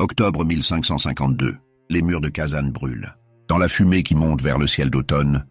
Octobre 1552, les murs de Kazan brûlent. Dans la fumée qui monte vers le ciel d'automne,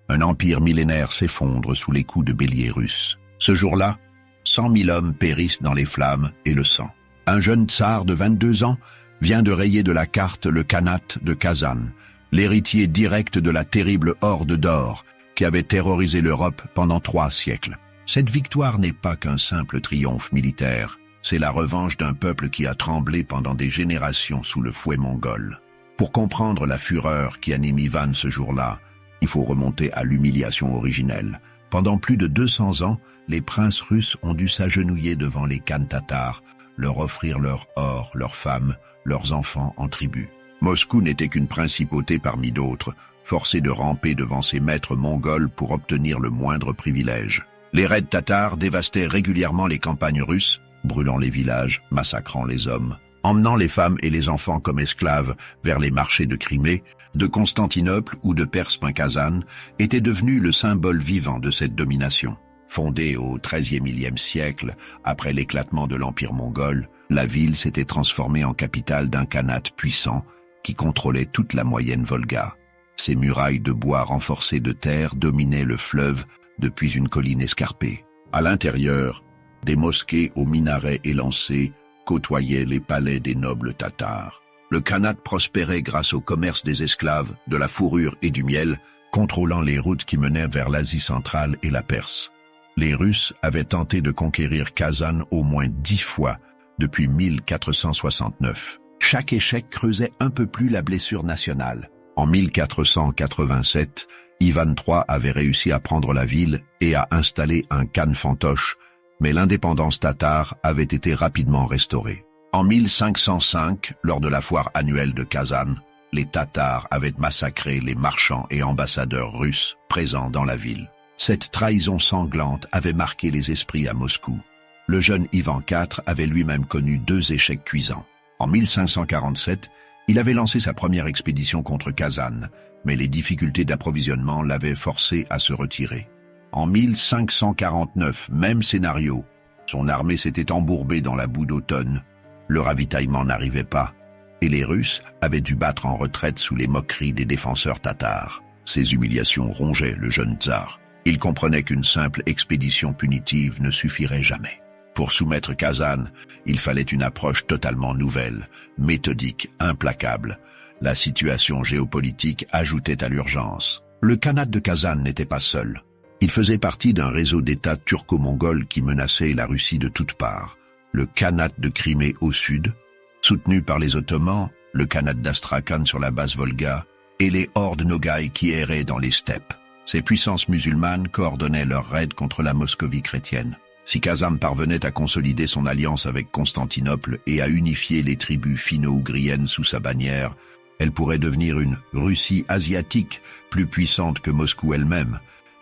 un empire millénaire s'effondre sous les coups de béliers russes. Ce jour-là, 100 000 hommes périssent dans les flammes et le sang. Un jeune tsar de 22 ans vient de rayer de la carte le khanat de Kazan, l'héritier direct de la terrible horde d'or qui avait terrorisé l'Europe pendant 3 siècles. Cette victoire n'est pas qu'un simple triomphe militaire, c'est la revanche d'un peuple qui a tremblé pendant des générations sous le fouet mongol. Pour comprendre la fureur qui anime Ivan ce jour-là, il faut remonter à l'humiliation originelle. Pendant plus de 200 ans, les princes russes ont dû s'agenouiller devant les khans tatars, leur offrir leur or, leurs femmes, leurs enfants en tribut. Moscou n'était qu'une principauté parmi d'autres, forcée de ramper devant ses maîtres mongols pour obtenir le moindre privilège. Les raids tatars dévastaient régulièrement les campagnes russes, brûlant les villages, massacrant les hommes, emmenant les femmes et les enfants comme esclaves vers les marchés de Crimée, de Constantinople ou de Perse-Kazan, était devenu le symbole vivant de cette domination. Fondée au XIIIe siècle, après l'éclatement de l'Empire mongol, la ville s'était transformée en capitale d'un khanat puissant qui contrôlait toute la moyenne Volga. Ses murailles de bois renforcées de terre dominaient le fleuve depuis une colline escarpée. À l'intérieur, des mosquées aux minarets élancés côtoyaient les palais des nobles tatars. Le khanat prospérait grâce au commerce des esclaves, de la fourrure et du miel, contrôlant les routes qui menaient vers l'Asie centrale et la Perse. Les Russes avaient tenté de conquérir Kazan au moins 10 fois depuis 1469. Chaque échec creusait un peu plus la blessure nationale. En 1487, Ivan III avait réussi à prendre la ville et à installer un khan fantoche, mais l'indépendance tatare avait été rapidement restaurée. En 1505, lors de la foire annuelle de Kazan, les Tatars avaient massacré les marchands et ambassadeurs russes présents dans la ville. Cette trahison sanglante avait marqué les esprits à Moscou. Le jeune Ivan IV avait lui-même connu 2 échecs cuisants. En 1547, il avait lancé sa première expédition contre Kazan, mais les difficultés d'approvisionnement l'avaient forcé à se retirer. En 1549, même scénario, son armée s'était embourbée dans la boue d'automne, le ravitaillement n'arrivait pas, et les Russes avaient dû battre en retraite sous les moqueries des défenseurs tatars. Ces humiliations rongeaient le jeune tsar. Il comprenait qu'une simple expédition punitive ne suffirait jamais. Pour soumettre Kazan, il fallait une approche totalement nouvelle, méthodique, implacable. La situation géopolitique ajoutait à l'urgence. Le khanat de Kazan n'était pas seul. Il faisait partie d'un réseau d'États turco-mongols qui menaçait la Russie de toutes parts. Le khanat de Crimée au sud, soutenu par les Ottomans, le khanat d'Astrakhan sur la basse Volga, et les hordes Nogaï qui erraient dans les steppes. Ces puissances musulmanes coordonnaient leurs raids contre la Moscovie chrétienne. Si Kazan parvenait à consolider son alliance avec Constantinople et à unifier les tribus finno-ougriennes sous sa bannière, elle pourrait devenir une Russie asiatique, plus puissante que Moscou elle-même.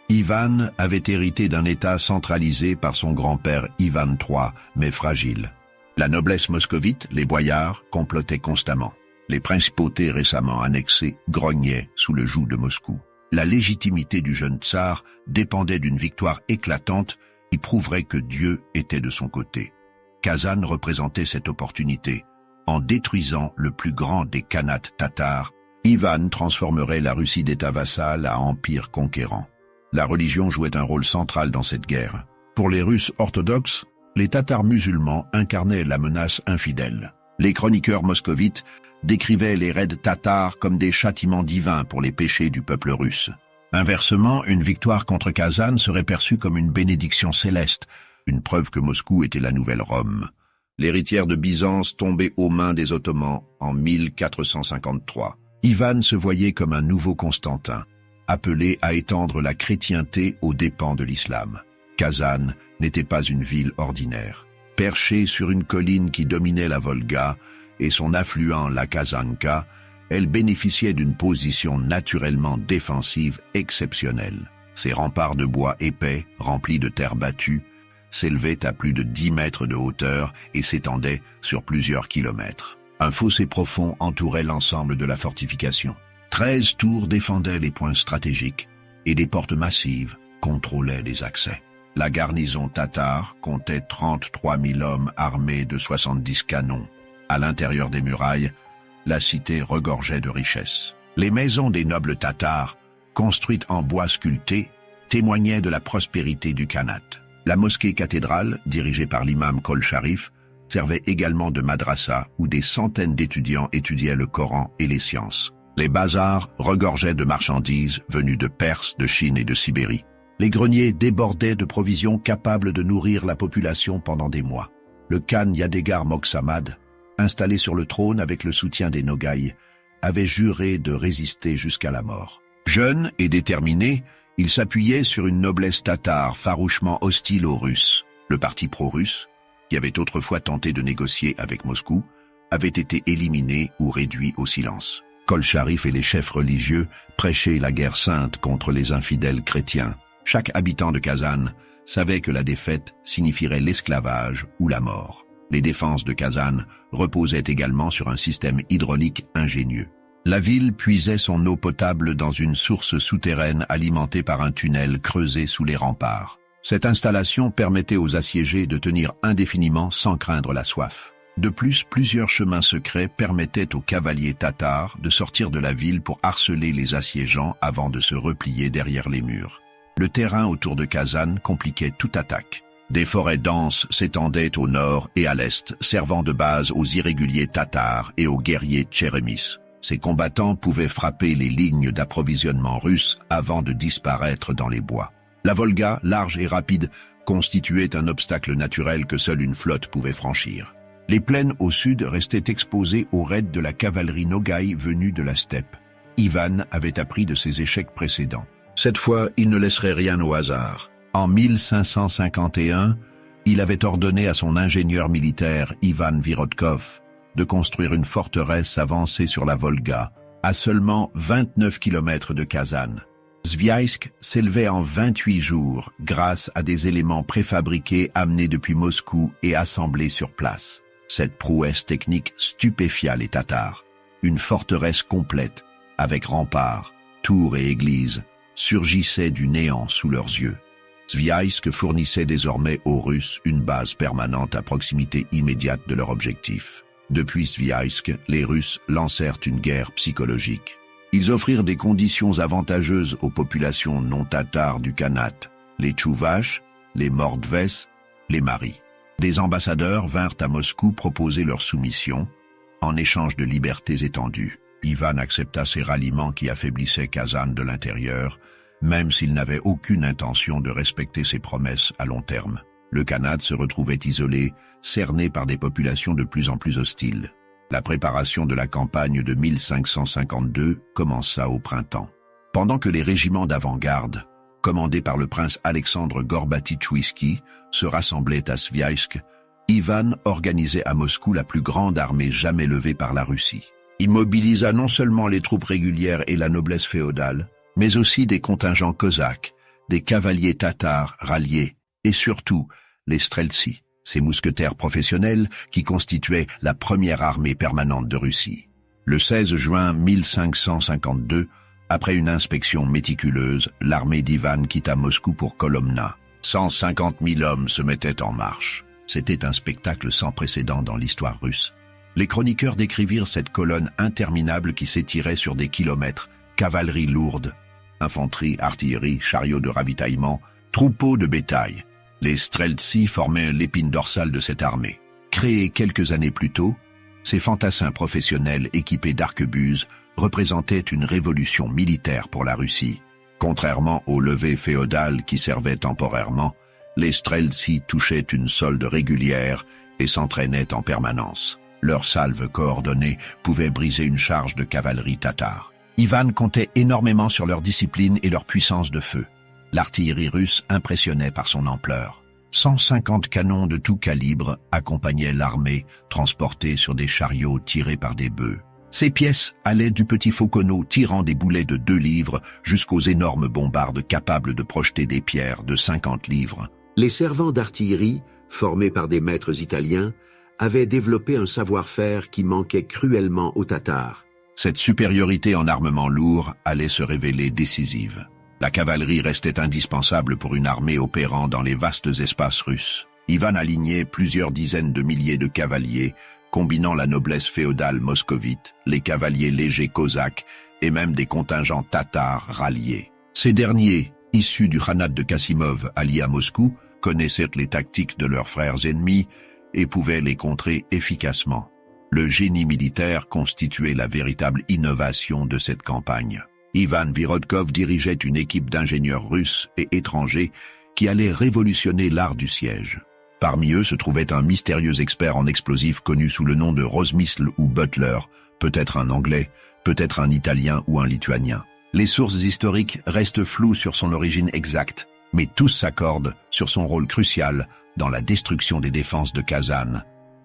Ivan avait hérité d'un État centralisé par son grand-père Ivan III, mais fragile. La noblesse moscovite, les boyards, complotaient constamment. Les principautés récemment annexées grognaient sous le joug de Moscou. La légitimité du jeune tsar dépendait d'une victoire éclatante qui prouverait que Dieu était de son côté. Kazan représentait cette opportunité. En détruisant le plus grand des khanats tatars, Ivan transformerait la Russie d'État vassal à empire conquérant. La religion jouait un rôle central dans cette guerre. Pour les Russes orthodoxes, les Tatars musulmans incarnaient la menace infidèle. Les chroniqueurs moscovites décrivaient les raids tatars comme des châtiments divins pour les péchés du peuple russe. Inversement, une victoire contre Kazan serait perçue comme une bénédiction céleste, une preuve que Moscou était la nouvelle Rome. L'héritière de Byzance tombait aux mains des Ottomans en 1453. Ivan se voyait comme un nouveau Constantin, appelé à étendre la chrétienté aux dépens de l'islam. Kazan n'était pas une ville ordinaire. Perchée sur une colline qui dominait la Volga et son affluent la Kazanka, elle bénéficiait d'une position naturellement défensive exceptionnelle. Ses remparts de bois épais, remplis de terre battue, s'élevaient à plus de 10 mètres de hauteur et s'étendaient sur plusieurs kilomètres. Un fossé profond entourait l'ensemble de la fortification. 13 tours défendaient les points stratégiques et des portes massives contrôlaient les accès. La garnison tatare comptait 33 000 hommes armés de 70 canons. À l'intérieur des murailles, la cité regorgeait de richesses. Les maisons des nobles tatars, construites en bois sculpté, témoignaient de la prospérité du Khanat. La mosquée cathédrale, dirigée par l'imam Kol Sharif, servait également de madrasa où des centaines d'étudiants étudiaient le Coran et les sciences. Les bazars regorgeaient de marchandises venues de Perse, de Chine et de Sibérie. Les greniers débordaient de provisions capables de nourrir la population pendant des mois. Le Khan Yadegar Moksamad, installé sur le trône avec le soutien des Nogaïs, avait juré de résister jusqu'à la mort. Jeune et déterminé, il s'appuyait sur une noblesse tatare farouchement hostile aux Russes. Le parti pro-russe, qui avait autrefois tenté de négocier avec Moscou, avait été éliminé ou réduit au silence. Kol Sharif et les chefs religieux prêchaient la guerre sainte contre les infidèles chrétiens. Chaque habitant de Kazan savait que la défaite signifierait l'esclavage ou la mort. Les défenses de Kazan reposaient également sur un système hydraulique ingénieux. La ville puisait son eau potable dans une source souterraine alimentée par un tunnel creusé sous les remparts. Cette installation permettait aux assiégés de tenir indéfiniment sans craindre la soif. De plus, plusieurs chemins secrets permettaient aux cavaliers tatars de sortir de la ville pour harceler les assiégeants avant de se replier derrière les murs. Le terrain autour de Kazan compliquait toute attaque. Des forêts denses s'étendaient au nord et à l'est, servant de base aux irréguliers tatars et aux guerriers tchérémis. Ces combattants pouvaient frapper les lignes d'approvisionnement russes avant de disparaître dans les bois. La Volga, large et rapide, constituait un obstacle naturel que seule une flotte pouvait franchir. Les plaines au sud restaient exposées aux raids de la cavalerie Nogaï venue de la steppe. Ivan avait appris de ses échecs précédents. Cette fois, il ne laisserait rien au hasard. En 1551, il avait ordonné à son ingénieur militaire Ivan Virodkov de construire une forteresse avancée sur la Volga, à seulement 29 km de Kazan. Sviajsk s'élevait en 28 jours grâce à des éléments préfabriqués amenés depuis Moscou et assemblés sur place. Cette prouesse technique stupéfia les Tatars. Une forteresse complète, avec remparts, tours et églises, surgissait du néant sous leurs yeux. Sviajsk fournissait désormais aux Russes une base permanente à proximité immédiate de leur objectif. Depuis Sviajsk, les Russes lancèrent une guerre psychologique. Ils offrirent des conditions avantageuses aux populations non tatares du Khanat, les Tchouvaches, les Mordves, les Maris. Des ambassadeurs vinrent à Moscou proposer leur soumission, en échange de libertés étendues. Ivan accepta ces ralliements qui affaiblissaient Kazan de l'intérieur, même s'il n'avait aucune intention de respecter ses promesses à long terme. Le Khanat se retrouvait isolé, cerné par des populations de plus en plus hostiles. La préparation de la campagne de 1552 commença au printemps. Pendant que les régiments d'avant-garde, commandés par le prince Alexandre Gorbatitchouïski, se rassemblaient à Sviajsk, Ivan organisait à Moscou la plus grande armée jamais levée par la Russie. Il mobilisa non seulement les troupes régulières et la noblesse féodale, mais aussi des contingents cosaques, des cavaliers tatars ralliés, et surtout les streltsi, ces mousquetaires professionnels qui constituaient la première armée permanente de Russie. Le 16 juin 1552, après une inspection méticuleuse, l'armée d'Ivan quitta Moscou pour Kolomna. 150 000 hommes se mettaient en marche. C'était un spectacle sans précédent dans l'histoire russe. Les chroniqueurs décrivirent cette colonne interminable qui s'étirait sur des kilomètres, cavalerie lourde, infanterie, artillerie, chariots de ravitaillement, troupeaux de bétail. Les streltsi formaient l'épine dorsale de cette armée. Créés quelques années plus tôt, ces fantassins professionnels équipés d'arquebuses représentaient une révolution militaire pour la Russie. Contrairement aux levées féodales qui servaient temporairement, les streltsi touchaient une solde régulière et s'entraînaient en permanence. Leurs salves coordonnées pouvaient briser une charge de cavalerie tatare. Ivan comptait énormément sur leur discipline et leur puissance de feu. L'artillerie russe impressionnait par son ampleur. 150 canons de tout calibre accompagnaient l'armée, transportée sur des chariots tirés par des bœufs. Ces pièces allaient du petit fauconneau tirant des boulets de 2 livres jusqu'aux énormes bombardes capables de projeter des pierres de 50 livres. Les servants d'artillerie, formés par des maîtres italiens, avaient développé un savoir-faire qui manquait cruellement aux Tatars. Cette supériorité en armement lourd allait se révéler décisive. La cavalerie restait indispensable pour une armée opérant dans les vastes espaces russes. Ivan alignait plusieurs dizaines de milliers de cavaliers, combinant la noblesse féodale moscovite, les cavaliers légers cosaques et même des contingents tatars ralliés. Ces derniers, issus du khanat de Kassimov allié à Moscou, connaissaient les tactiques de leurs frères ennemis et pouvaient les contrer efficacement. Le génie militaire constituait la véritable innovation de cette campagne. Ivan Virodkov dirigeait une équipe d'ingénieurs russes et étrangers qui allait révolutionner l'art du siège. Parmi eux se trouvait un mystérieux expert en explosifs connu sous le nom de Rosmisl ou Butler, peut-être un Anglais, peut-être un Italien ou un Lituanien. Les sources historiques restent floues sur son origine exacte, mais tous s'accordent sur son rôle crucial dans la destruction des défenses de Kazan.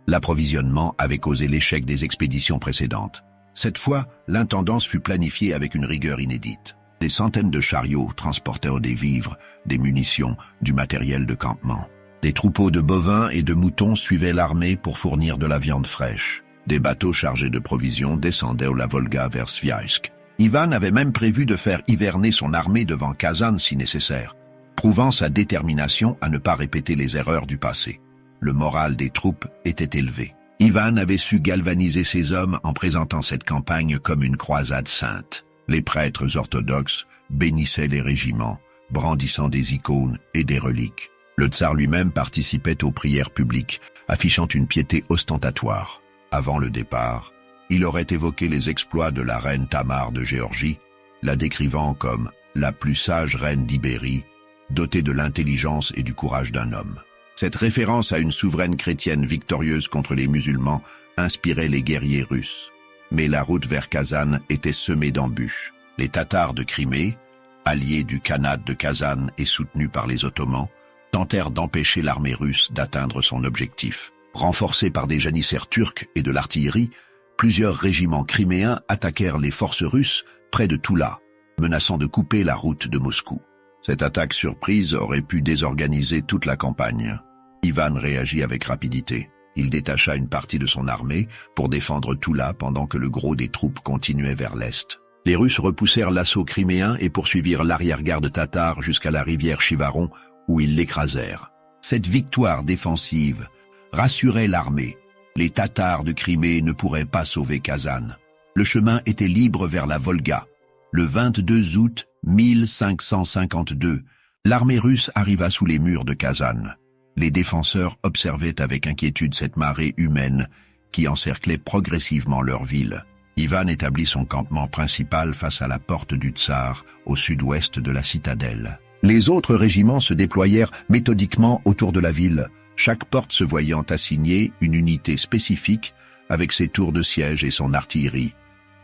L'approvisionnement avait causé l'échec des expéditions précédentes. Cette fois, l'intendance fut planifiée avec une rigueur inédite. Des centaines de chariots transportèrent des vivres, des munitions, du matériel de campement. Des troupeaux de bovins et de moutons suivaient l'armée pour fournir de la viande fraîche. Des bateaux chargés de provisions descendaient la Volga vers Sviajsk. Ivan avait même prévu de faire hiverner son armée devant Kazan si nécessaire, prouvant sa détermination à ne pas répéter les erreurs du passé. Le moral des troupes était élevé. Ivan avait su galvaniser ses hommes en présentant cette campagne comme une croisade sainte. Les prêtres orthodoxes bénissaient les régiments, brandissant des icônes et des reliques. Le tsar lui-même participait aux prières publiques, affichant une piété ostentatoire. Avant le départ, il aurait évoqué les exploits de la reine Tamar de Géorgie, la décrivant comme la plus sage reine d'Ibérie, dotée de l'intelligence et du courage d'un homme. Cette référence à une souveraine chrétienne victorieuse contre les musulmans inspirait les guerriers russes. Mais la route vers Kazan était semée d'embûches. Les Tatars de Crimée, alliés du Khanat de Kazan et soutenus par les Ottomans, tentèrent d'empêcher l'armée russe d'atteindre son objectif. Renforcés par des janissaires turcs et de l'artillerie, plusieurs régiments criméens attaquèrent les forces russes près de Toula, menaçant de couper la route de Moscou. Cette attaque surprise aurait pu désorganiser toute la campagne. Ivan réagit avec rapidité. Il détacha une partie de son armée pour défendre Toula pendant que le gros des troupes continuait vers l'est. Les Russes repoussèrent l'assaut criméen et poursuivirent l'arrière-garde tatar jusqu'à la rivière Chivaron où ils l'écrasèrent. Cette victoire défensive rassurait l'armée. Les Tatars de Crimée ne pourraient pas sauver Kazan. Le chemin était libre vers la Volga. Le 22 août 1552, l'armée russe arriva sous les murs de Kazan. Les défenseurs observaient avec inquiétude cette marée humaine qui encerclait progressivement leur ville. Ivan établit son campement principal face à la porte du Tsar, au sud-ouest de la citadelle. Les autres régiments se déployèrent méthodiquement autour de la ville, chaque porte se voyant assigner une unité spécifique avec ses tours de siège et son artillerie.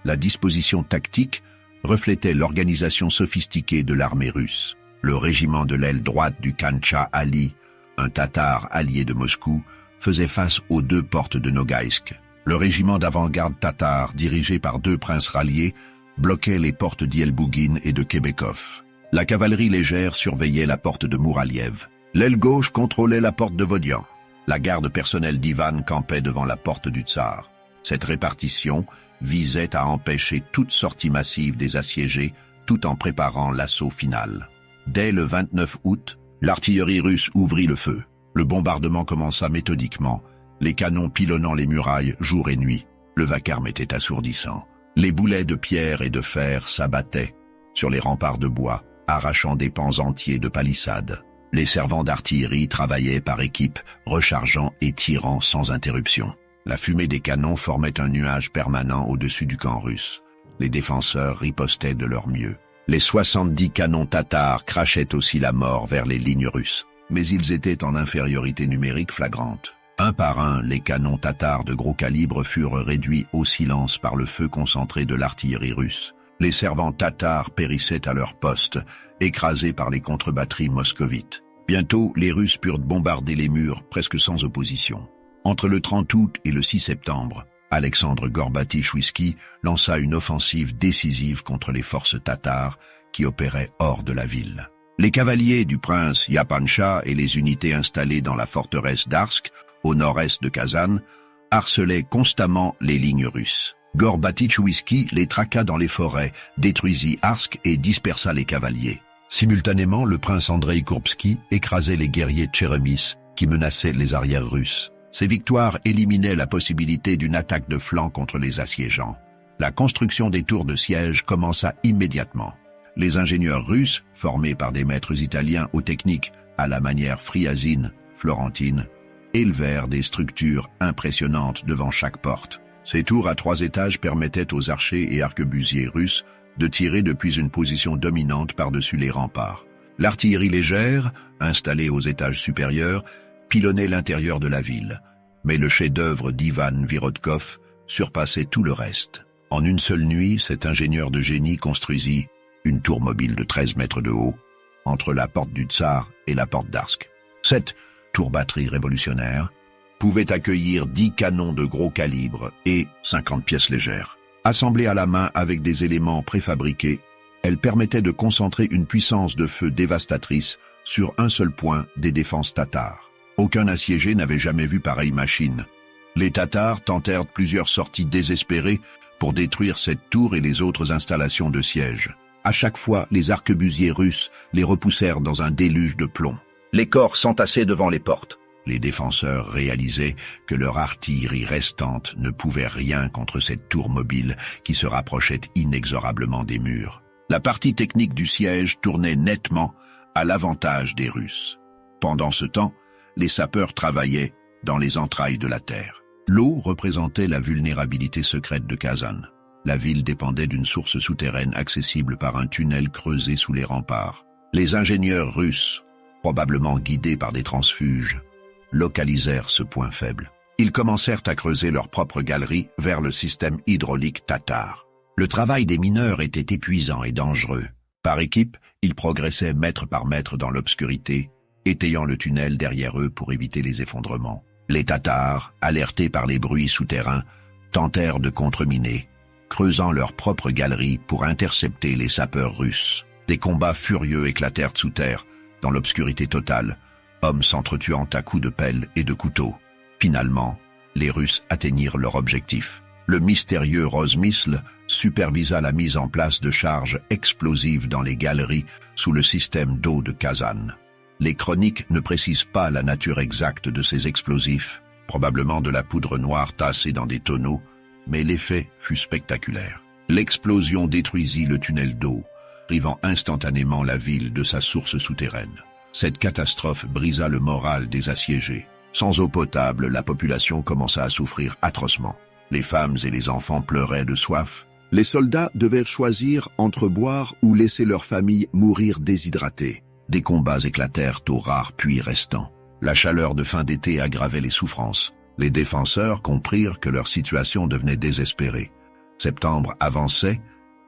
La disposition tactique reflétait l'organisation sophistiquée de l'armée russe. Le régiment de l'aile droite du Khancha Ali, un tatar allié de Moscou, faisait face aux deux portes de Nogaisk. Le régiment d'avant-garde tatar, dirigé par deux princes ralliés, bloquait les portes d'Yelbougin et de Kebekov. La cavalerie légère surveillait la porte de Mouraliev. L'aile gauche contrôlait la porte de Vodian. La garde personnelle d'Ivan campait devant la porte du Tsar. Cette répartition visait à empêcher toute sortie massive des assiégés, tout en préparant l'assaut final. Dès le 29 août, l'artillerie russe ouvrit le feu. Le bombardement commença méthodiquement, les canons pilonnant les murailles jour et nuit. Le vacarme était assourdissant. Les boulets de pierre et de fer s'abattaient sur les remparts de bois, arrachant des pans entiers de palissades. Les servants d'artillerie travaillaient par équipe, rechargeant et tirant sans interruption. La fumée des canons formait un nuage permanent au-dessus du camp russe. Les défenseurs ripostaient de leur mieux. Les 70 canons tatars crachaient aussi la mort vers les lignes russes. Mais ils étaient en infériorité numérique flagrante. Un par un, les canons tatars de gros calibre furent réduits au silence par le feu concentré de l'artillerie russe. Les servants tatars périssaient à leur poste, écrasés par les contre-batteries moscovites. Bientôt, les Russes purent bombarder les murs presque sans opposition. Entre le 30 août et le 6 septembre, Alexandre Gorbatch-Chouïski lança une offensive décisive contre les forces tatares qui opéraient hors de la ville. Les cavaliers du prince Yapancha et les unités installées dans la forteresse d'Arsk, au nord-est de Kazan, harcelaient constamment les lignes russes. Gorbatch-Chouïski les traqua dans les forêts, détruisit Arsk et dispersa les cavaliers. Simultanément, le prince Andreï Kourbski écrasait les guerriers Tchéremis qui menaçaient les arrières russes. Ces victoires éliminaient la possibilité d'une attaque de flanc contre les assiégeants. La construction des tours de siège commença immédiatement. Les ingénieurs russes, formés par des maîtres italiens aux techniques à la manière friazine, florentine, élevèrent des structures impressionnantes devant chaque porte. Ces tours à 3 étages permettaient aux archers et arquebusiers russes de tirer depuis une position dominante par-dessus les remparts. L'artillerie légère, installée aux étages supérieurs, pilonnait l'intérieur de la ville, mais le chef-d'œuvre d'Ivan Virodkov surpassait tout le reste. En une seule nuit, cet ingénieur de génie construisit une tour mobile de 13 mètres de haut, entre la porte du Tsar et la porte d'Arsk. Cette tour-batterie révolutionnaire pouvait accueillir 10 canons de gros calibre et 50 pièces légères. Assemblée à la main avec des éléments préfabriqués, elle permettait de concentrer une puissance de feu dévastatrice sur un seul point des défenses tatares. Aucun assiégé n'avait jamais vu pareille machine. Les Tatars tentèrent plusieurs sorties désespérées pour détruire cette tour et les autres installations de siège. À chaque fois, les arquebusiers russes les repoussèrent dans un déluge de plomb. Les corps s'entassaient devant les portes. Les défenseurs réalisaient que leur artillerie restante ne pouvait rien contre cette tour mobile qui se rapprochait inexorablement des murs. La partie technique du siège tournait nettement à l'avantage des Russes. Pendant ce temps, les sapeurs travaillaient dans les entrailles de la terre. L'eau représentait la vulnérabilité secrète de Kazan. La ville dépendait d'une source souterraine accessible par un tunnel creusé sous les remparts. Les ingénieurs russes, probablement guidés par des transfuges, localisèrent ce point faible. Ils commencèrent à creuser leur propre galerie vers le système hydraulique tatar. Le travail des mineurs était épuisant et dangereux. Par équipe, ils progressaient mètre par mètre dans l'obscurité, étayant le tunnel derrière eux pour éviter les effondrements. Les Tatars, alertés par les bruits souterrains, tentèrent de contreminer, creusant leur propre galerie pour intercepter les sapeurs russes. Des combats furieux éclatèrent sous terre, dans l'obscurité totale, hommes s'entretuant à coups de pelle et de couteau. Finalement, les Russes atteignirent leur objectif. Le mystérieux Rosmisl supervisa la mise en place de charges explosives dans les galeries sous le système d'eau de Kazan. Les chroniques ne précisent pas la nature exacte de ces explosifs, probablement de la poudre noire tassée dans des tonneaux, mais l'effet fut spectaculaire. L'explosion détruisit le tunnel d'eau, privant instantanément la ville de sa source souterraine. Cette catastrophe brisa le moral des assiégés. Sans eau potable, la population commença à souffrir atrocement. Les femmes et les enfants pleuraient de soif. Les soldats devaient choisir entre boire ou laisser leur famille mourir déshydratée. Des combats éclatèrent aux rares puits restants. La chaleur de fin d'été aggravait les souffrances. Les défenseurs comprirent que leur situation devenait désespérée. Septembre avançait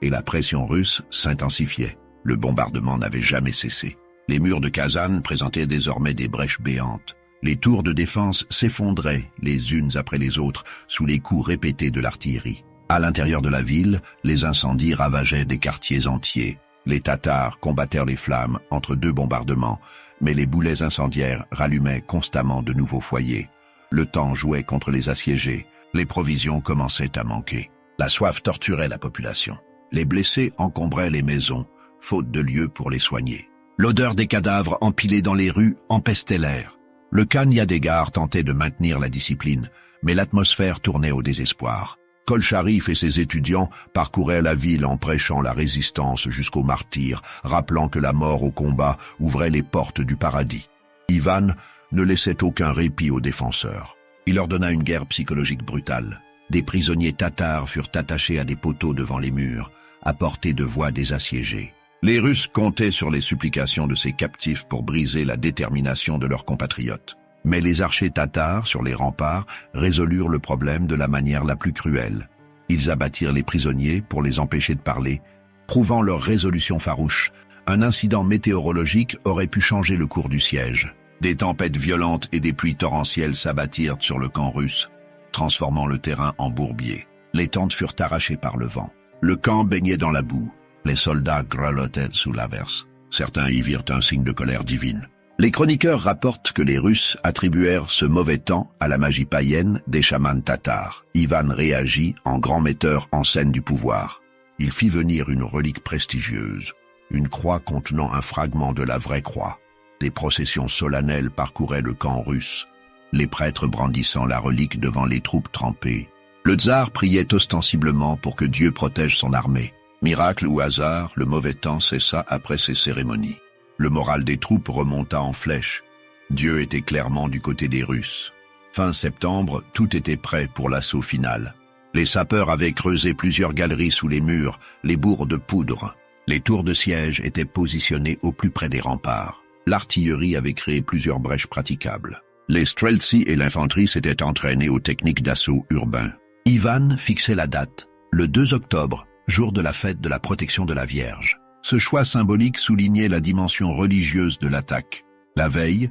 et la pression russe s'intensifiait. Le bombardement n'avait jamais cessé. Les murs de Kazan présentaient désormais des brèches béantes. Les tours de défense s'effondraient les unes après les autres sous les coups répétés de l'artillerie. À l'intérieur de la ville, les incendies ravageaient des quartiers entiers. Les Tatars combattèrent les flammes entre 2 bombardements, mais les boulets incendiaires rallumaient constamment de nouveaux foyers. Le temps jouait contre les assiégés. Les provisions commençaient à manquer. La soif torturait la population. Les blessés encombraient les maisons, faute de lieu pour les soigner. L'odeur des cadavres empilés dans les rues empestait l'air. Le Khan Yadegar tentait de maintenir la discipline, mais l'atmosphère tournait au désespoir. Kolcharif et ses étudiants parcouraient la ville en prêchant la résistance jusqu'au martyre, rappelant que la mort au combat ouvrait les portes du paradis. Ivan ne laissait aucun répit aux défenseurs. Il ordonna une guerre psychologique brutale. Des prisonniers tatars furent attachés à des poteaux devant les murs, à portée de voix des assiégés. Les Russes comptaient sur les supplications de ces captifs pour briser la détermination de leurs compatriotes. Mais les archers tatars sur les remparts résolurent le problème de la manière la plus cruelle. Ils abattirent les prisonniers pour les empêcher de parler, prouvant leur résolution farouche. Un incident météorologique aurait pu changer le cours du siège. Des tempêtes violentes et des pluies torrentielles s'abattirent sur le camp russe, transformant le terrain en bourbier. Les tentes furent arrachées par le vent. Le camp baignait dans la boue. Les soldats grelottaient sous l'averse. Certains y virent un signe de colère divine. Les chroniqueurs rapportent que les Russes attribuèrent ce mauvais temps à la magie païenne des chamans tatars. Ivan réagit en grand metteur en scène du pouvoir. Il fit venir une relique prestigieuse, une croix contenant un fragment de la vraie croix. Des processions solennelles parcouraient le camp russe, les prêtres brandissant la relique devant les troupes trempées. Le tsar priait ostensiblement pour que Dieu protège son armée. Miracle ou hasard, le mauvais temps cessa après ces cérémonies. Le moral des troupes remonta en flèche. Dieu était clairement du côté des Russes. Fin septembre, tout était prêt pour l'assaut final. Les sapeurs avaient creusé plusieurs galeries sous les murs, les bourres de poudre. Les tours de siège étaient positionnées au plus près des remparts. L'artillerie avait créé plusieurs brèches praticables. Les streltsy et l'infanterie s'étaient entraînés aux techniques d'assaut urbain. Ivan fixait la date, le 2 octobre, jour de la fête de la protection de la Vierge. Ce choix symbolique soulignait la dimension religieuse de l'attaque. La veille,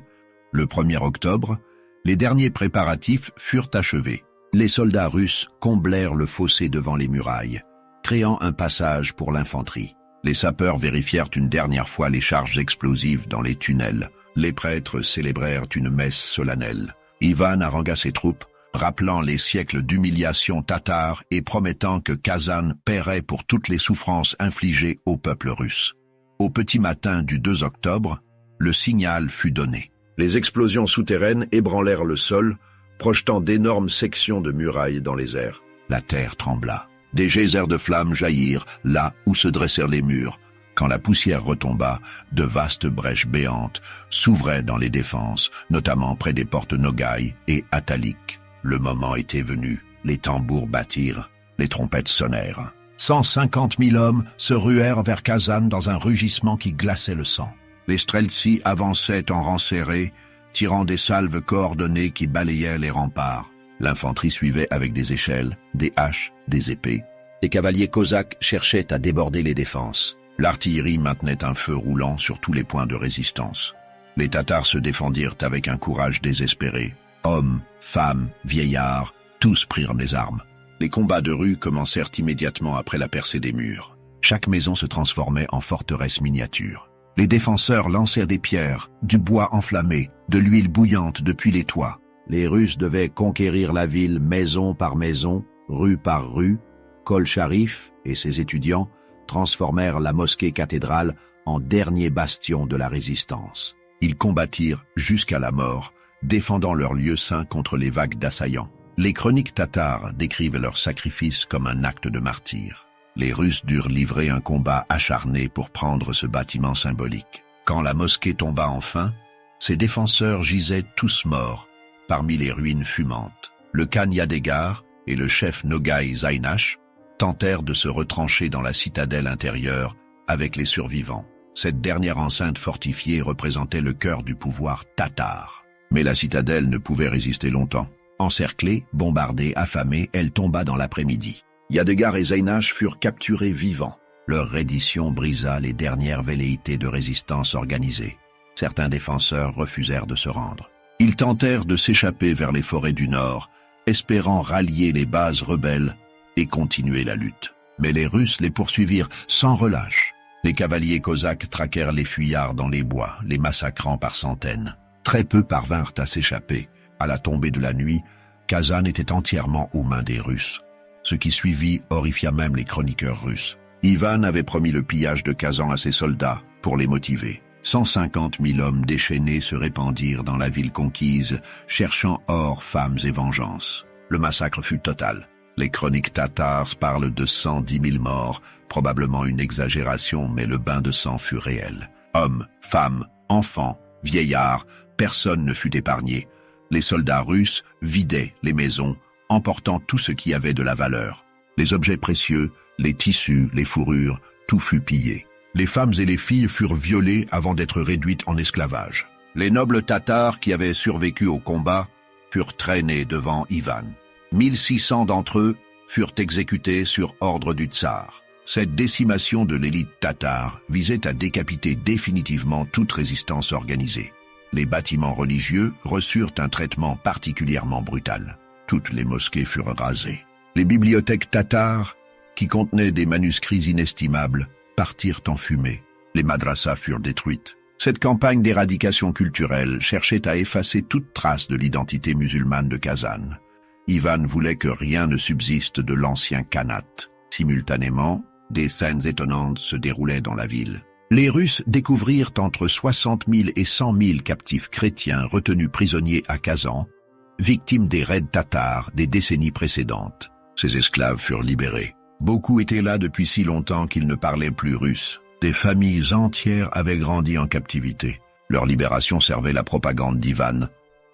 le 1er octobre, les derniers préparatifs furent achevés. Les soldats russes comblèrent le fossé devant les murailles, créant un passage pour l'infanterie. Les sapeurs vérifièrent une dernière fois les charges explosives dans les tunnels. Les prêtres célébrèrent une messe solennelle. Ivan harangua ses troupes, rappelant les siècles d'humiliation tatare et promettant que Kazan paierait pour toutes les souffrances infligées au peuple russe. Au petit matin du 2 octobre, le signal fut donné. Les explosions souterraines ébranlèrent le sol, projetant d'énormes sections de murailles dans les airs. La terre trembla. Des geysers de flammes jaillirent là où se dressèrent les murs. Quand la poussière retomba, de vastes brèches béantes s'ouvraient dans les défenses, notamment près des portes Nogaï et Atalik. Le moment était venu, les tambours battirent, les trompettes sonnèrent. 150 000 hommes se ruèrent vers Kazan dans un rugissement qui glaçait le sang. Les streltsy avançaient en rang serré, tirant des salves coordonnées qui balayaient les remparts. L'infanterie suivait avec des échelles, des haches, des épées. Les cavaliers cosaques cherchaient à déborder les défenses. L'artillerie maintenait un feu roulant sur tous les points de résistance. Les Tatars se défendirent avec un courage désespéré. Hommes, femmes, vieillards, tous prirent les armes. Les combats de rue commencèrent immédiatement après la percée des murs. Chaque maison se transformait en forteresse miniature. Les défenseurs lancèrent des pierres, du bois enflammé, de l'huile bouillante depuis les toits. Les Russes devaient conquérir la ville maison par maison, rue par rue. Kol Sharif et ses étudiants transformèrent la mosquée cathédrale en dernier bastion de la résistance. Ils combattirent jusqu'à la mort, défendant leur lieu saint contre les vagues d'assaillants. Les chroniques tatares décrivent leur sacrifice comme un acte de martyr. Les Russes durent livrer un combat acharné pour prendre ce bâtiment symbolique. Quand la mosquée tomba enfin, ses défenseurs gisaient tous morts, parmi les ruines fumantes. Le Khan Yadegar et le chef Nogaï Zainash tentèrent de se retrancher dans la citadelle intérieure avec les survivants. Cette dernière enceinte fortifiée représentait le cœur du pouvoir tatar. Mais la citadelle ne pouvait résister longtemps. Encerclée, bombardée, affamée, elle tomba dans l'après-midi. Yadegar et Zainash furent capturés vivants. Leur reddition brisa les dernières velléités de résistance organisée. Certains défenseurs refusèrent de se rendre. Ils tentèrent de s'échapper vers les forêts du nord, espérant rallier les bases rebelles et continuer la lutte. Mais les Russes les poursuivirent sans relâche. Les cavaliers cosaques traquèrent les fuyards dans les bois, les massacrant par centaines. Très peu parvinrent à s'échapper. À la tombée de la nuit, Kazan était entièrement aux mains des Russes. Ce qui suivit horrifia même les chroniqueurs russes. Ivan avait promis le pillage de Kazan à ses soldats pour les motiver. 150 000 hommes déchaînés se répandirent dans la ville conquise, cherchant or, femmes et vengeance. Le massacre fut total. Les chroniques tatars parlent de 110 000 morts, probablement une exagération, mais le bain de sang fut réel. Hommes, femmes, enfants, vieillards, personne ne fut épargné. Les soldats russes vidaient les maisons, emportant tout ce qui avait de la valeur. Les objets précieux, les tissus, les fourrures, tout fut pillé. Les femmes et les filles furent violées avant d'être réduites en esclavage. Les nobles tatars qui avaient survécu au combat furent traînés devant Ivan. 1600 d'entre eux furent exécutés sur ordre du tsar. Cette décimation de l'élite tatare visait à décapiter définitivement toute résistance organisée. Les bâtiments religieux reçurent un traitement particulièrement brutal. Toutes les mosquées furent rasées. Les bibliothèques tatares, qui contenaient des manuscrits inestimables, partirent en fumée. Les madrasas furent détruites. Cette campagne d'éradication culturelle cherchait à effacer toute trace de l'identité musulmane de Kazan. Ivan voulait que rien ne subsiste de l'ancien khanat. Simultanément, des scènes étonnantes se déroulaient dans la ville. Les Russes découvrirent entre 60 000 et 100 000 captifs chrétiens retenus prisonniers à Kazan, victimes des raids tatars des décennies précédentes. Ces esclaves furent libérés. Beaucoup étaient là depuis si longtemps qu'ils ne parlaient plus russe. Des familles entières avaient grandi en captivité. Leur libération servait la propagande d'Ivan.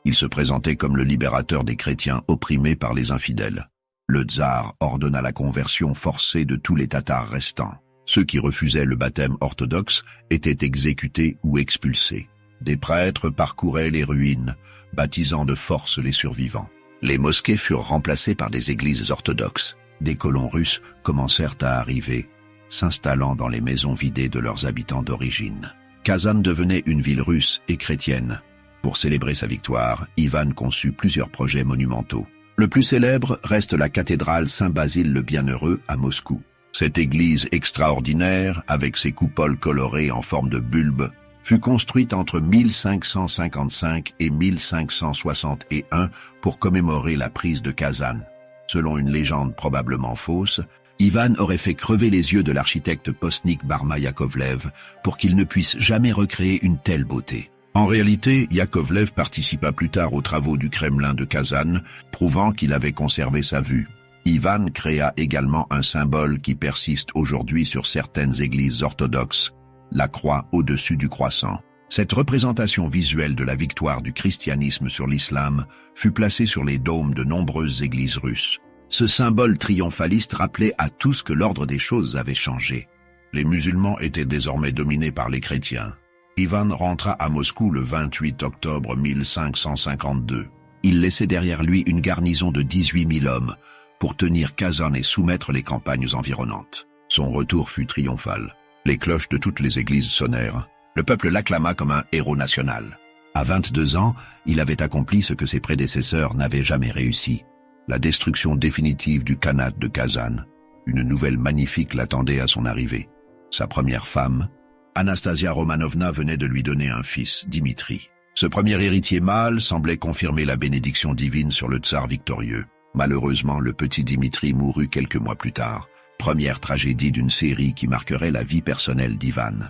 Il se présentait comme le libérateur des chrétiens opprimés par les infidèles. Le tsar ordonna la conversion forcée de tous les Tatars restants. Ceux qui refusaient le baptême orthodoxe étaient exécutés ou expulsés. Des prêtres parcouraient les ruines, baptisant de force les survivants. Les mosquées furent remplacées par des églises orthodoxes. Des colons russes commencèrent à arriver, s'installant dans les maisons vidées de leurs habitants d'origine. Kazan devenait une ville russe et chrétienne. Pour célébrer sa victoire, Ivan conçut plusieurs projets monumentaux. Le plus célèbre reste la cathédrale Saint-Basile le Bienheureux à Moscou. Cette église extraordinaire, avec ses coupoles colorées en forme de bulbe, fut construite entre 1555 et 1561 pour commémorer la prise de Kazan. Selon une légende probablement fausse, Ivan aurait fait crever les yeux de l'architecte postnik Barma Yakovlev pour qu'il ne puisse jamais recréer une telle beauté. En réalité, Yakovlev participa plus tard aux travaux du Kremlin de Kazan, prouvant qu'il avait conservé sa vue. Ivan créa également un symbole qui persiste aujourd'hui sur certaines églises orthodoxes, la croix au-dessus du croissant. Cette représentation visuelle de la victoire du christianisme sur l'islam fut placée sur les dômes de nombreuses églises russes. Ce symbole triomphaliste rappelait à tous que l'ordre des choses avait changé. Les musulmans étaient désormais dominés par les chrétiens. Ivan rentra à Moscou le 28 octobre 1552. Il laissait derrière lui une garnison de 18 000 hommes pour tenir Kazan et soumettre les campagnes environnantes. Son retour fut triomphal. Les cloches de toutes les églises sonnèrent. Le peuple l'acclama comme un héros national. À 22 ans, il avait accompli ce que ses prédécesseurs n'avaient jamais réussi. La destruction définitive du khanat de Kazan. Une nouvelle magnifique l'attendait à son arrivée. Sa première femme, Anastasia Romanovna, venait de lui donner un fils, Dimitri. Ce premier héritier mâle semblait confirmer la bénédiction divine sur le tsar victorieux. Malheureusement, le petit Dimitri mourut quelques mois plus tard. Première tragédie d'une série qui marquerait la vie personnelle d'Ivan.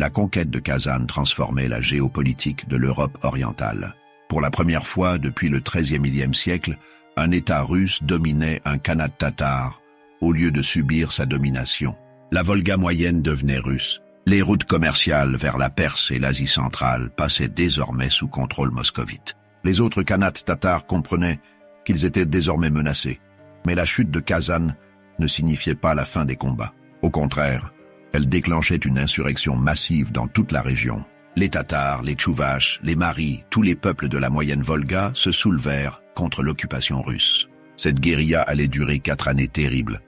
La conquête de Kazan transformait la géopolitique de l'Europe orientale. Pour la première fois depuis le XIIIe siècle, un État russe dominait un khanat tatar, au lieu de subir sa domination. La Volga moyenne devenait russe. Les routes commerciales vers la Perse et l'Asie centrale passaient désormais sous contrôle moscovite. Les autres khanats tatars comprenaient qu'ils étaient désormais menacés. Mais la chute de Kazan ne signifiait pas la fin des combats. Au contraire, elle déclenchait une insurrection massive dans toute la région. Les Tatars, les Tchouvaches, les Maris, tous les peuples de la moyenne Volga se soulevèrent contre l'occupation russe. Cette guérilla allait durer 4 années terribles,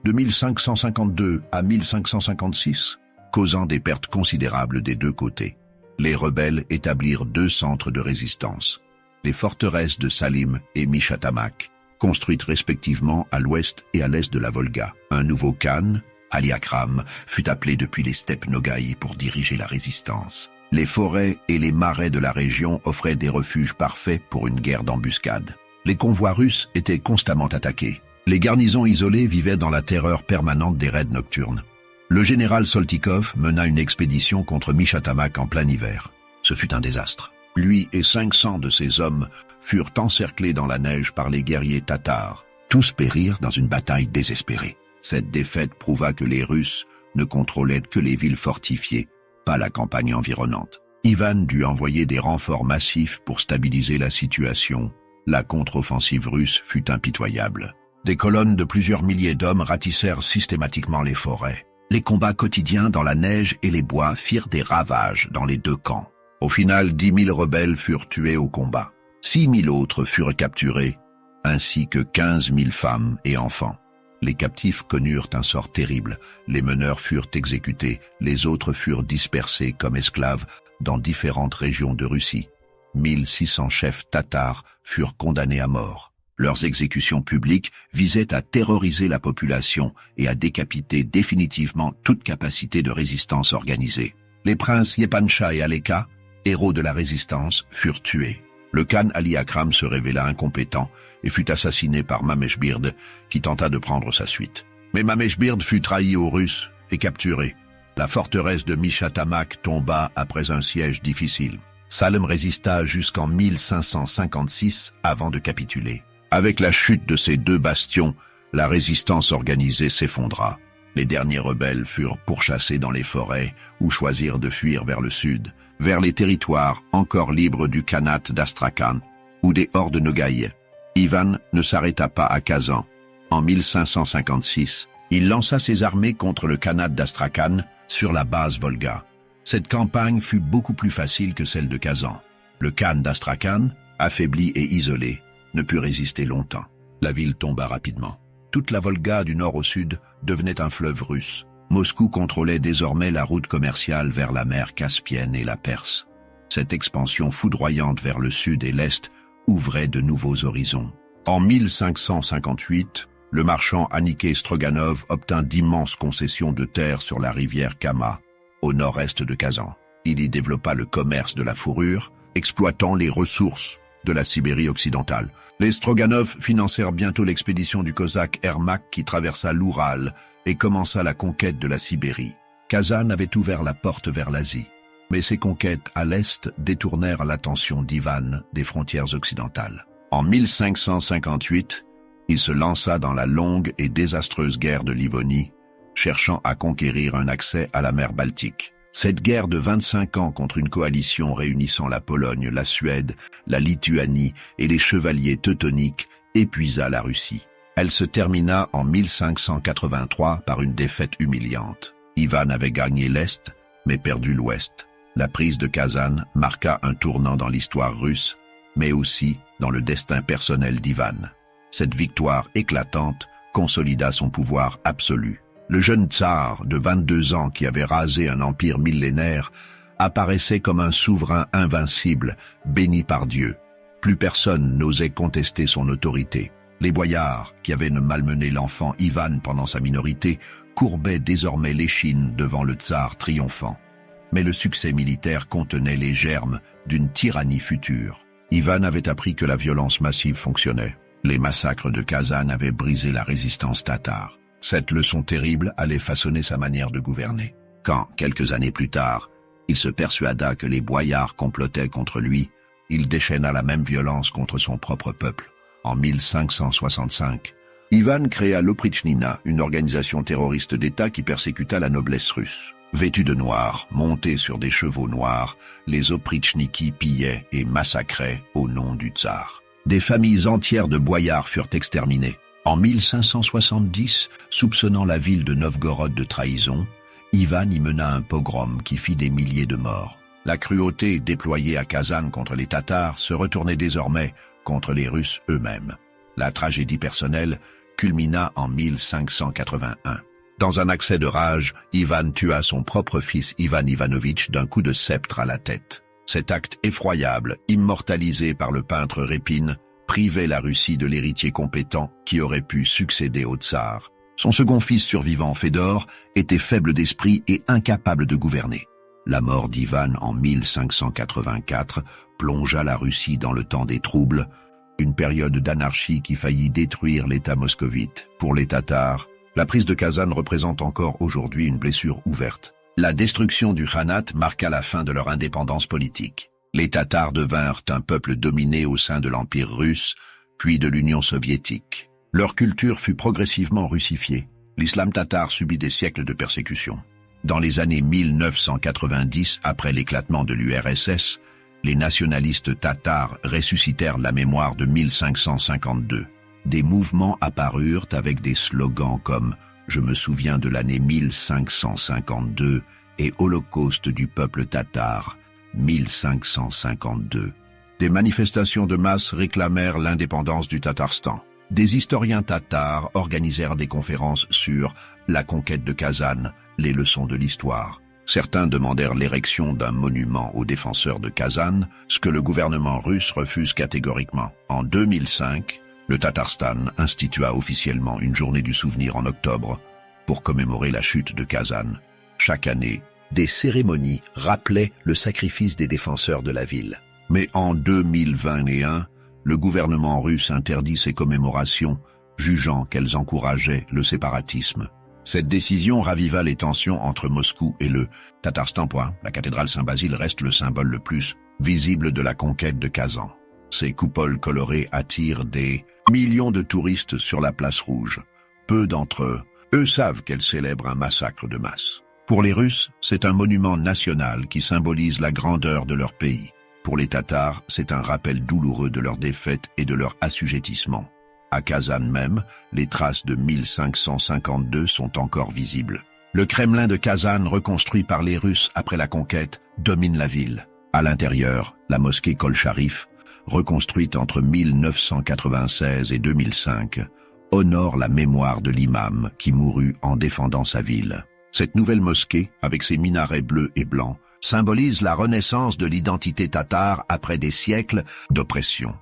de 1552 à 1556, causant des pertes considérables des deux côtés. Les rebelles établirent 2 centres de résistance, les forteresses de Salim et Michatamak, construites respectivement à l'ouest et à l'est de la Volga. Un nouveau khan, Ali Akram, fut appelé depuis les steppes Nogaï pour diriger la résistance. Les forêts et les marais de la région offraient des refuges parfaits pour une guerre d'embuscade. Les convois russes étaient constamment attaqués. Les garnisons isolées vivaient dans la terreur permanente des raids nocturnes. Le général Soltikov mena une expédition contre Michatamak en plein hiver. Ce fut un désastre. Lui et 500 de ses hommes furent encerclés dans la neige par les guerriers tatars. Tous périrent dans une bataille désespérée. Cette défaite prouva que les Russes ne contrôlaient que les villes fortifiées, pas la campagne environnante. Ivan dut envoyer des renforts massifs pour stabiliser la situation. La contre-offensive russe fut impitoyable. Des colonnes de plusieurs milliers d'hommes ratissèrent systématiquement les forêts. Les combats quotidiens dans la neige et les bois firent des ravages dans les 2 camps. Au final, 10 000 rebelles furent tués au combat. 6 000 autres furent capturés, ainsi que 15 000 femmes et enfants. Les captifs connurent un sort terrible. Les meneurs furent exécutés, les autres furent dispersés comme esclaves dans différentes régions de Russie. 1600 chefs tatars furent condamnés à mort. Leurs exécutions publiques visaient à terroriser la population et à décapiter définitivement toute capacité de résistance organisée. Les princes Yepancha et Aleka, héros de la résistance, furent tués. Le khan Ali Akram se révéla incompétent et fut assassiné par Mameshbird, qui tenta de prendre sa suite. Mais Mameshbird fut trahi aux Russes et capturé. La forteresse de Michatamak tomba après un siège difficile. Salem résista jusqu'en 1556 avant de capituler. Avec la chute de ces deux bastions, la résistance organisée s'effondra. Les derniers rebelles furent pourchassés dans les forêts ou choisirent de fuir vers le sud, vers les territoires encore libres du Khanat d'Astrakhan ou des hordes Nogaï. Ivan ne s'arrêta pas à Kazan. En 1556, il lança ses armées contre le Khanat d'Astrakhan sur la base Volga. Cette campagne fut beaucoup plus facile que celle de Kazan. Le Khan d'Astrakhan, affaibli et isolé, ne put résister longtemps. La ville tomba rapidement. Toute la Volga du nord au sud devenait un fleuve russe. Moscou contrôlait désormais la route commerciale vers la mer Caspienne et la Perse. Cette expansion foudroyante vers le sud et l'est ouvrait de nouveaux horizons. En 1558, le marchand Aniké Stroganov obtint d'immenses concessions de terre sur la rivière Kama, au nord-est de Kazan. Il y développa le commerce de la fourrure, exploitant les ressources de la Sibérie occidentale. Les Stroganov financèrent bientôt l'expédition du cosaque Ermak qui traversa l'Oural et commença la conquête de la Sibérie. Kazan avait ouvert la porte vers l'Asie, mais ses conquêtes à l'est détournèrent l'attention d'Ivan des frontières occidentales. En 1558, il se lança dans la longue et désastreuse guerre de Livonie, cherchant à conquérir un accès à la mer Baltique. Cette guerre de 25 ans contre une coalition réunissant la Pologne, la Suède, la Lituanie et les chevaliers teutoniques épuisa la Russie. Elle se termina en 1583 par une défaite humiliante. Ivan avait gagné l'Est, mais perdu l'Ouest. La prise de Kazan marqua un tournant dans l'histoire russe, mais aussi dans le destin personnel d'Ivan. Cette victoire éclatante consolida son pouvoir absolu. Le jeune tsar de 22 ans qui avait rasé un empire millénaire apparaissait comme un souverain invincible, béni par Dieu. Plus personne n'osait contester son autorité. Les boyards, qui avaient malmené l'enfant Ivan pendant sa minorité, courbaient désormais l'échine devant le tsar triomphant. Mais le succès militaire contenait les germes d'une tyrannie future. Ivan avait appris que la violence massive fonctionnait. Les massacres de Kazan avaient brisé la résistance tatare. Cette leçon terrible allait façonner sa manière de gouverner. Quand, quelques années plus tard, il se persuada que les boyards complotaient contre lui, il déchaîna la même violence contre son propre peuple. En 1565, Ivan créa l'Oprichnina, une organisation terroriste d'État qui persécuta la noblesse russe. Vêtus de noir, montés sur des chevaux noirs, les Oprichniki pillaient et massacraient au nom du tsar. Des familles entières de boyards furent exterminées. En 1570, soupçonnant la ville de Novgorod de trahison, Ivan y mena un pogrom qui fit des milliers de morts. La cruauté déployée à Kazan contre les Tatars se retournait désormais contre les Russes eux-mêmes. La tragédie personnelle culmina en 1581. Dans un accès de rage, Ivan tua son propre fils Ivan Ivanovitch d'un coup de sceptre à la tête. Cet acte effroyable, immortalisé par le peintre Répine, privait la Russie de l'héritier compétent qui aurait pu succéder au tsar. Son second fils survivant, Fédor, était faible d'esprit et incapable de gouverner. La mort d'Ivan en 1584 plongea la Russie dans le temps des troubles, une période d'anarchie qui faillit détruire l'État moscovite. Pour les Tatars, la prise de Kazan représente encore aujourd'hui une blessure ouverte. La destruction du Khanat marqua la fin de leur indépendance politique. Les Tatars devinrent un peuple dominé au sein de l'Empire russe, puis de l'Union soviétique. Leur culture fut progressivement russifiée. L'islam tatar subit des siècles de persécution. Dans les années 1990, après l'éclatement de l'URSS, les nationalistes tatars ressuscitèrent la mémoire de 1552. Des mouvements apparurent avec des slogans comme « Je me souviens de l'année 1552 » et « Holocauste du peuple tatar » 1552. Des manifestations de masse réclamèrent l'indépendance du Tatarstan. Des historiens tatars organisèrent des conférences sur la conquête de Kazan, les leçons de l'histoire. Certains demandèrent l'érection d'un monument aux défenseurs de Kazan, ce que le gouvernement russe refuse catégoriquement. En 2005, le Tatarstan institua officiellement une journée du souvenir en octobre pour commémorer la chute de Kazan. Chaque année, des cérémonies rappelaient le sacrifice des défenseurs de la ville. Mais en 2021, le gouvernement russe interdit ces commémorations, jugeant qu'elles encourageaient le séparatisme. Cette décision raviva les tensions entre Moscou et le Tatarstan. La cathédrale Saint-Basile reste le symbole le plus visible de la conquête de Kazan. Ces coupoles colorées attirent des millions de touristes sur la place rouge. Peu d'entre eux savent qu'elle célèbre un massacre de masse. Pour les Russes, c'est un monument national qui symbolise la grandeur de leur pays. Pour les Tatars, c'est un rappel douloureux de leur défaite et de leur assujettissement. À Kazan même, les traces de 1552 sont encore visibles. Le Kremlin de Kazan, reconstruit par les Russes après la conquête, domine la ville. À l'intérieur, la mosquée Kol-Sharif, reconstruite entre 1996 et 2005, honore la mémoire de l'imam qui mourut en défendant sa ville. Cette nouvelle mosquée, avec ses minarets bleus et blancs, symbolise la renaissance de l'identité tatare après des siècles d'oppression.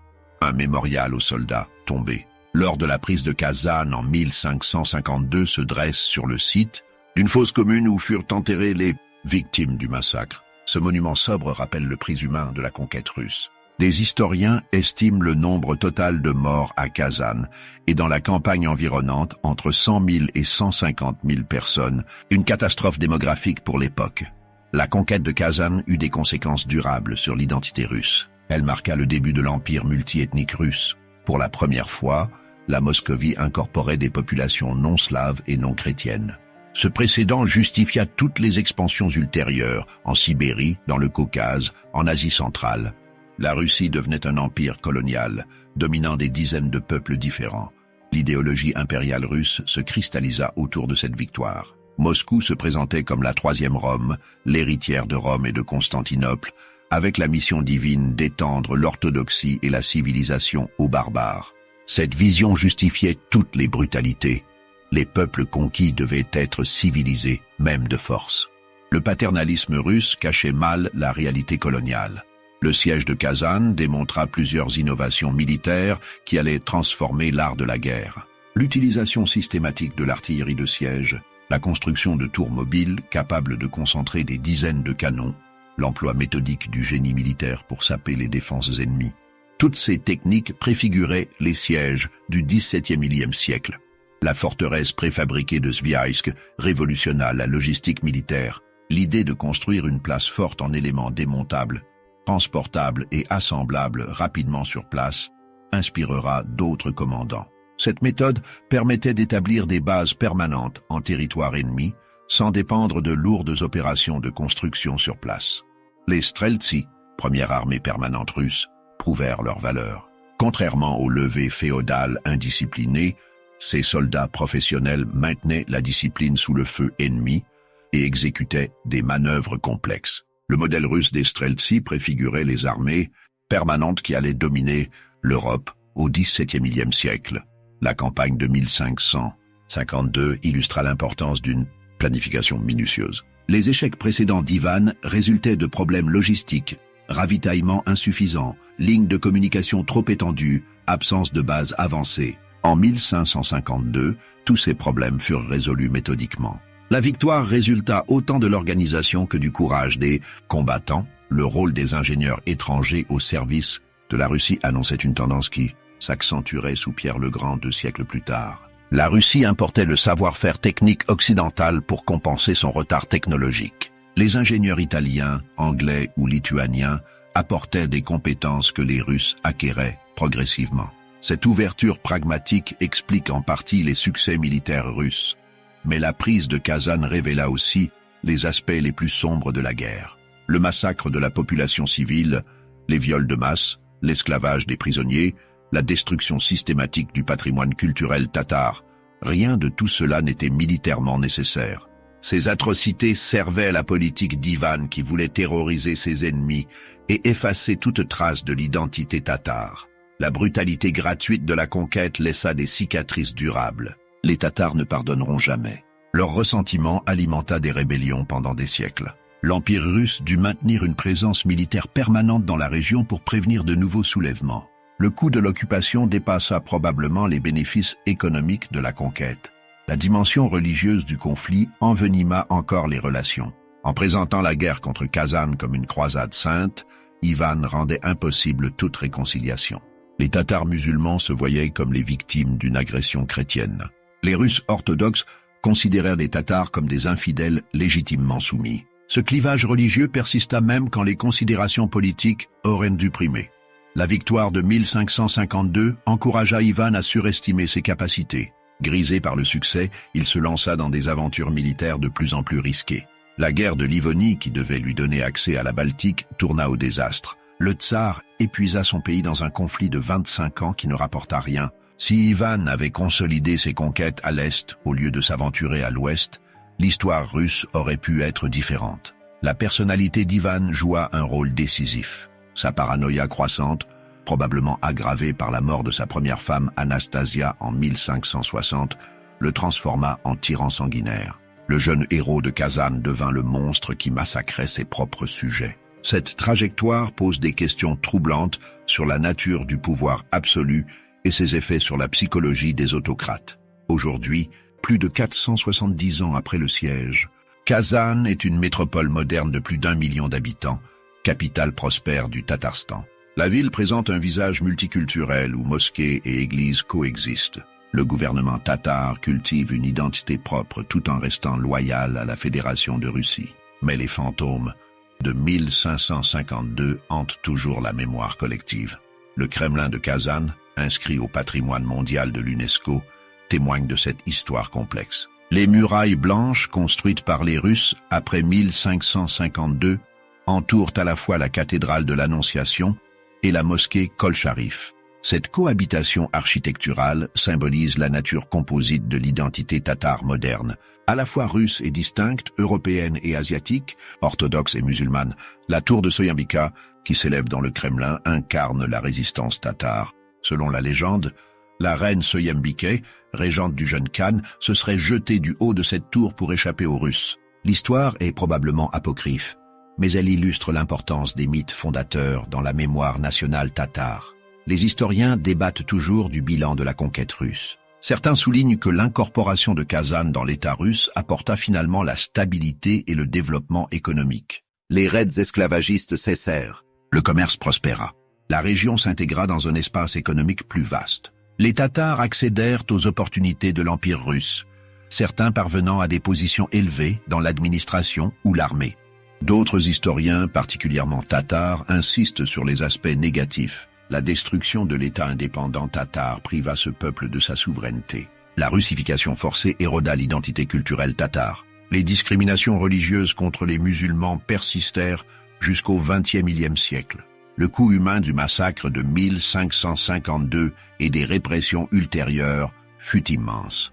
Un mémorial aux soldats tombés lors de la prise de Kazan en 1552 se dresse sur le site d'une fosse commune où furent enterrés les victimes du massacre. Ce monument sobre rappelle le prix humain de la conquête russe. Des historiens estiment le nombre total de morts à Kazan et dans la campagne environnante entre 100 000 et 150 000 personnes, une catastrophe démographique pour l'époque. La conquête de Kazan eut des conséquences durables sur l'identité russe. Elle marqua le début de l'empire multiethnique russe. Pour la première fois, la Moscovie incorporait des populations non slaves et non chrétiennes. Ce précédent justifia toutes les expansions ultérieures, en Sibérie, dans le Caucase, en Asie centrale. La Russie devenait un empire colonial, dominant des dizaines de peuples différents. L'idéologie impériale russe se cristallisa autour de cette victoire. Moscou se présentait comme la troisième Rome, l'héritière de Rome et de Constantinople, avec la mission divine d'étendre l'orthodoxie et la civilisation aux barbares. Cette vision justifiait toutes les brutalités. Les peuples conquis devaient être civilisés, même de force. Le paternalisme russe cachait mal la réalité coloniale. Le siège de Kazan démontra plusieurs innovations militaires qui allaient transformer l'art de la guerre. L'utilisation systématique de l'artillerie de siège, la construction de tours mobiles capables de concentrer des dizaines de canons, l'emploi méthodique du génie militaire pour saper les défenses ennemies. Toutes ces techniques préfiguraient les sièges du XVIIe siècle. La forteresse préfabriquée de Sviajsk révolutionna la logistique militaire. L'idée de construire une place forte en éléments démontables, transportables et assemblables rapidement sur place inspirera d'autres commandants. Cette méthode permettait d'établir des bases permanentes en territoire ennemi sans dépendre de lourdes opérations de construction sur place. Les Streltsy, première armée permanente russe, prouvèrent leur valeur. Contrairement aux levées féodales indisciplinées, ces soldats professionnels maintenaient la discipline sous le feu ennemi et exécutaient des manœuvres complexes. Le modèle russe des Streltsy préfigurait les armées permanentes qui allaient dominer l'Europe au XVIIe siècle. La campagne de 1552 illustra l'importance d'une planification minutieuse. Les échecs précédents d'Ivan résultaient de problèmes logistiques, ravitaillement insuffisant, lignes de communication trop étendues, absence de bases avancées. En 1552, tous ces problèmes furent résolus méthodiquement. La victoire résulta autant de l'organisation que du courage des combattants. Le rôle des ingénieurs étrangers au service de la Russie annonçait une tendance qui s'accentuerait sous Pierre le Grand 2 siècles plus tard. La Russie importait le savoir-faire technique occidental pour compenser son retard technologique. Les ingénieurs italiens, anglais ou lituaniens apportaient des compétences que les Russes acquéraient progressivement. Cette ouverture pragmatique explique en partie les succès militaires russes. Mais la prise de Kazan révéla aussi les aspects les plus sombres de la guerre. Le massacre de la population civile, les viols de masse, l'esclavage des prisonniers, la destruction systématique du patrimoine culturel tatar. Rien de tout cela n'était militairement nécessaire. Ces atrocités servaient à la politique d'Ivan qui voulait terroriser ses ennemis et effacer toute trace de l'identité tatare. La brutalité gratuite de la conquête laissa des cicatrices durables. Les Tatars ne pardonneront jamais. Leur ressentiment alimenta des rébellions pendant des siècles. L'Empire russe dut maintenir une présence militaire permanente dans la région pour prévenir de nouveaux soulèvements. Le coût de l'occupation dépassa probablement les bénéfices économiques de la conquête. La dimension religieuse du conflit envenima encore les relations. En présentant la guerre contre Kazan comme une croisade sainte, Ivan rendait impossible toute réconciliation. Les Tatars musulmans se voyaient comme les victimes d'une agression chrétienne. Les Russes orthodoxes considérèrent les Tatars comme des infidèles légitimement soumis. Ce clivage religieux persista même quand les considérations politiques auraient dû primer. La victoire de 1552 encouragea Ivan à surestimer ses capacités. Grisé par le succès, il se lança dans des aventures militaires de plus en plus risquées. La guerre de Livonie, qui devait lui donner accès à la Baltique, tourna au désastre. Le tsar épuisa son pays dans un conflit de 25 ans qui ne rapporta rien. Si Ivan avait consolidé ses conquêtes à l'est au lieu de s'aventurer à l'ouest, l'histoire russe aurait pu être différente. La personnalité d'Ivan joua un rôle décisif. Sa paranoïa croissante, probablement aggravée par la mort de sa première femme Anastasia en 1560, le transforma en tyran sanguinaire. Le jeune héros de Kazan devint le monstre qui massacrait ses propres sujets. Cette trajectoire pose des questions troublantes sur la nature du pouvoir absolu et ses effets sur la psychologie des autocrates. Aujourd'hui, plus de 470 ans après le siège, Kazan est une métropole moderne de plus d'1 million d'habitants, capitale prospère du Tatarstan. La ville présente un visage multiculturel où mosquées et églises coexistent. Le gouvernement tatar cultive une identité propre tout en restant loyal à la Fédération de Russie. Mais les fantômes de 1552 hantent toujours la mémoire collective. Le Kremlin de Kazan, inscrit au patrimoine mondial de l'UNESCO, témoigne de cette histoire complexe. Les murailles blanches construites par les Russes après 1552 entourent à la fois la cathédrale de l'Annonciation et la mosquée Kol-Sharif. Cette cohabitation architecturale symbolise la nature composite de l'identité tatare moderne, à la fois russe et distincte, européenne et asiatique, orthodoxe et musulmane. La tour de Soyambika, qui s'élève dans le Kremlin, incarne la résistance tatare. Selon la légende, la reine Soyambike, régente du jeune Khan, se serait jetée du haut de cette tour pour échapper aux Russes. L'histoire est probablement apocryphe, mais elle illustre l'importance des mythes fondateurs dans la mémoire nationale tatare. Les historiens débattent toujours du bilan de la conquête russe. Certains soulignent que l'incorporation de Kazan dans l'État russe apporta finalement la stabilité et le développement économique. Les raids esclavagistes cessèrent. Le commerce prospéra. La région s'intégra dans un espace économique plus vaste. Les Tatars accédèrent aux opportunités de l'Empire russe, certains parvenant à des positions élevées dans l'administration ou l'armée. D'autres historiens, particulièrement tatars, insistent sur les aspects négatifs. La destruction de l'État indépendant tatar priva ce peuple de sa souveraineté. La russification forcée éroda l'identité culturelle tatare. Les discriminations religieuses contre les musulmans persistèrent jusqu'au XXe siècle. Le coût humain du massacre de 1552 et des répressions ultérieures fut immense.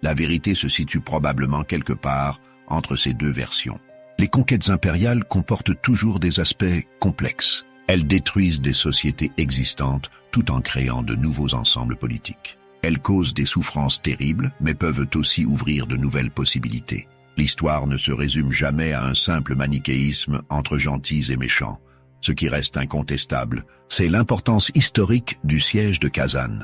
La vérité se situe probablement quelque part entre ces deux versions. Les conquêtes impériales comportent toujours des aspects complexes. Elles détruisent des sociétés existantes tout en créant de nouveaux ensembles politiques. Elles causent des souffrances terribles, mais peuvent aussi ouvrir de nouvelles possibilités. L'histoire ne se résume jamais à un simple manichéisme entre gentils et méchants. Ce qui reste incontestable, c'est l'importance historique du siège de Kazan.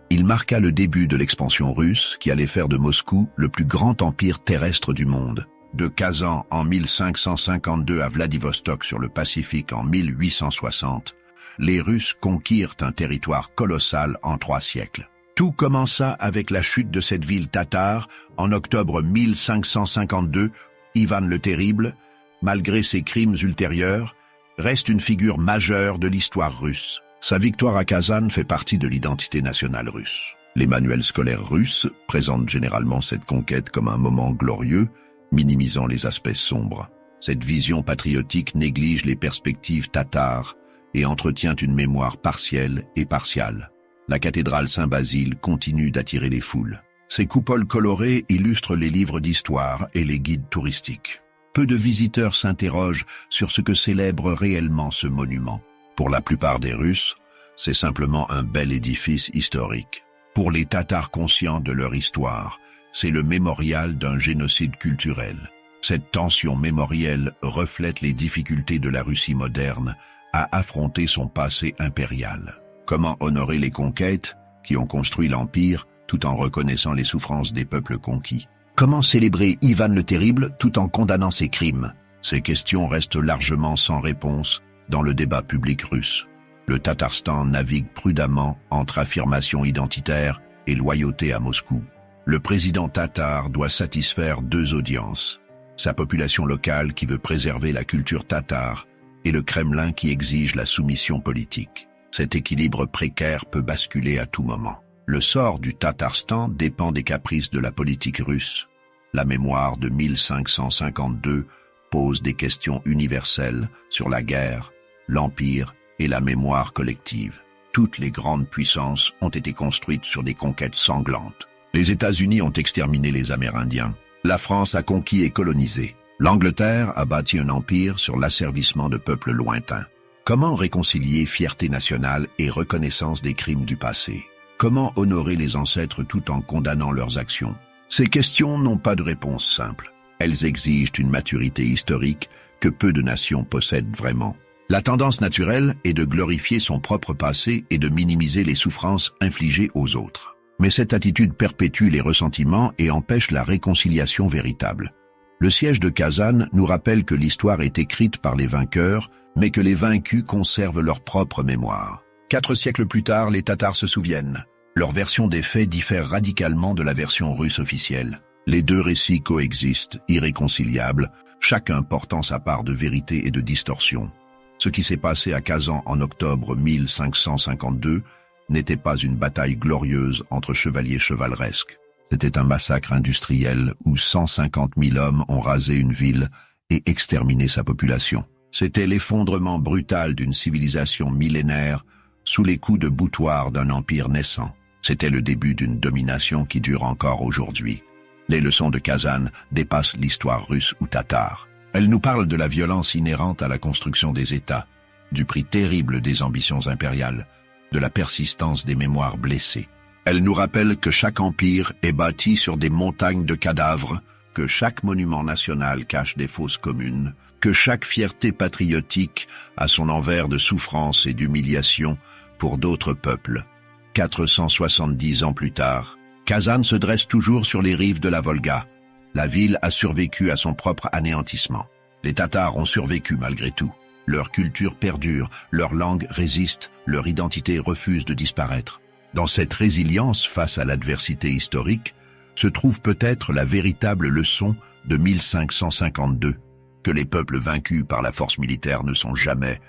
Il marqua le début de l'expansion russe qui allait faire de Moscou le plus grand empire terrestre du monde. De Kazan en 1552 à Vladivostok sur le Pacifique en 1860, les Russes conquirent un territoire colossal en 3 siècles. Tout commença avec la chute de cette ville tatare en octobre 1552. Ivan le Terrible, malgré ses crimes ultérieurs, reste une figure majeure de l'histoire russe. Sa victoire à Kazan fait partie de l'identité nationale russe. Les manuels scolaires russes présentent généralement cette conquête comme un moment glorieux, minimisant les aspects sombres. Cette vision patriotique néglige les perspectives tatares et entretient une mémoire partielle et partiale. La cathédrale Saint-Basile continue d'attirer les foules. Ses coupoles colorées illustrent les livres d'histoire et les guides touristiques. Peu de visiteurs s'interrogent sur ce que célèbre réellement ce monument. Pour la plupart des Russes, c'est simplement un bel édifice historique. Pour les Tatars conscients de leur histoire, c'est le mémorial d'un génocide culturel. Cette tension mémorielle reflète les difficultés de la Russie moderne à affronter son passé impérial. Comment honorer les conquêtes qui ont construit l'Empire tout en reconnaissant les souffrances des peuples conquis? Comment célébrer Ivan le Terrible tout en condamnant ses crimes? Ces questions restent largement sans réponse dans le débat public russe. Le Tatarstan navigue prudemment entre affirmation identitaire et loyauté à Moscou. Le président tatar doit satisfaire 2 audiences, sa population locale qui veut préserver la culture tatare et le Kremlin qui exige la soumission politique. Cet équilibre précaire peut basculer à tout moment. Le sort du Tatarstan dépend des caprices de la politique russe. La mémoire de 1552 pose des questions universelles sur la guerre, l'empire et la mémoire collective. Toutes les grandes puissances ont été construites sur des conquêtes sanglantes. Les États-Unis ont exterminé les Amérindiens. La France a conquis et colonisé. L'Angleterre a bâti un empire sur l'asservissement de peuples lointains. Comment réconcilier fierté nationale et reconnaissance des crimes du passé? Comment honorer les ancêtres tout en condamnant leurs actions? Ces questions n'ont pas de réponse simple. Elles exigent une maturité historique que peu de nations possèdent vraiment. La tendance naturelle est de glorifier son propre passé et de minimiser les souffrances infligées aux autres. Mais cette attitude perpétue les ressentiments et empêche la réconciliation véritable. Le siège de Kazan nous rappelle que l'histoire est écrite par les vainqueurs, mais que les vaincus conservent leur propre mémoire. 4 siècles plus tard, les Tatars se souviennent. Leur version des faits diffère radicalement de la version russe officielle. Les deux récits coexistent, irréconciliables, chacun portant sa part de vérité et de distorsion. Ce qui s'est passé à Kazan en octobre 1552 n'était pas une bataille glorieuse entre chevaliers chevaleresques. C'était un massacre industriel où 150 000 hommes ont rasé une ville et exterminé sa population. C'était l'effondrement brutal d'une civilisation millénaire sous les coups de boutoir d'un empire naissant. C'était le début d'une domination qui dure encore aujourd'hui. Les leçons de Kazan dépassent l'histoire russe ou tatare. Elles nous parlent de la violence inhérente à la construction des États, du prix terrible des ambitions impériales, de la persistance des mémoires blessées. Elles nous rappellent que chaque empire est bâti sur des montagnes de cadavres, que chaque monument national cache des fosses communes, que chaque fierté patriotique a son envers de souffrance et d'humiliation pour d'autres peuples. 470 ans plus tard, Kazan se dresse toujours sur les rives de la Volga. La ville a survécu à son propre anéantissement. Les Tatars ont survécu malgré tout. Leur culture perdure, leur langue résiste, leur identité refuse de disparaître. Dans cette résilience face à l'adversité historique, se trouve peut-être la véritable leçon de 1552, que les peuples vaincus par la force militaire ne sont jamais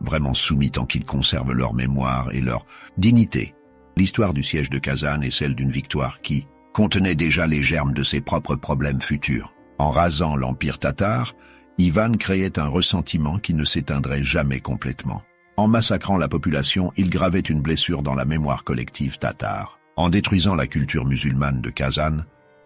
vraiment soumis tant qu'ils conservent leur mémoire et leur dignité. L'histoire du siège de Kazan est celle d'une victoire qui contenait déjà les germes de ses propres problèmes futurs. En rasant l'empire tatar, Ivan créait un ressentiment qui ne s'éteindrait jamais complètement. En massacrant la population, il gravait une blessure dans la mémoire collective tatare. En détruisant la culture musulmane de Kazan,